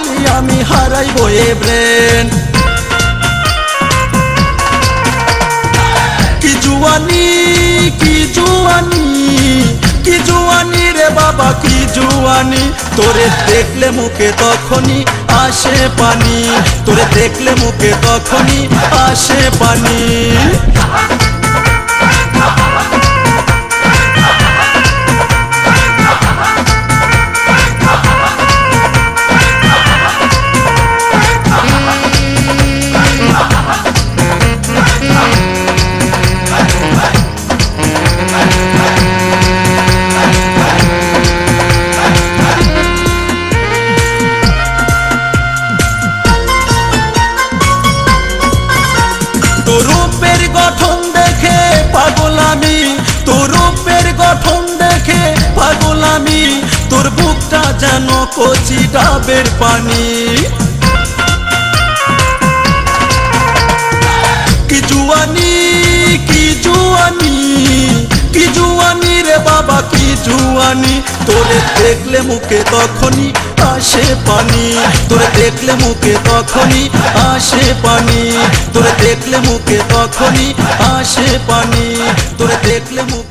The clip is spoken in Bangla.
হইলি আমি হারাইব এ ব্রেন। কি জুয়ানি কি জুয়ানি কি জুয়ানি রে বাবা কি জুয়ানি, তোরে দেখলে মুখে তখনই আসে পানি, তোরে দেখলে মুখে তখনই আসে পানি। তোর রূপের গঠন দেখে পাগল আমি, তোর রূপের গঠন দেখে পাগল আমি, তোর বুকটা যেন কচি ডাবের পানি। কি জুয়ানি কি জুয়ানি কি জুয়ানি রে বাবা কি জুয়ানি, তোরে দেখলে মুখে তখনই আসে পানি, তোরে দেখলে মুখে তখনই আসে পানি, তোরে দেখলে মুখে তখনই আসে পানি, তোরে দেখলে মুখে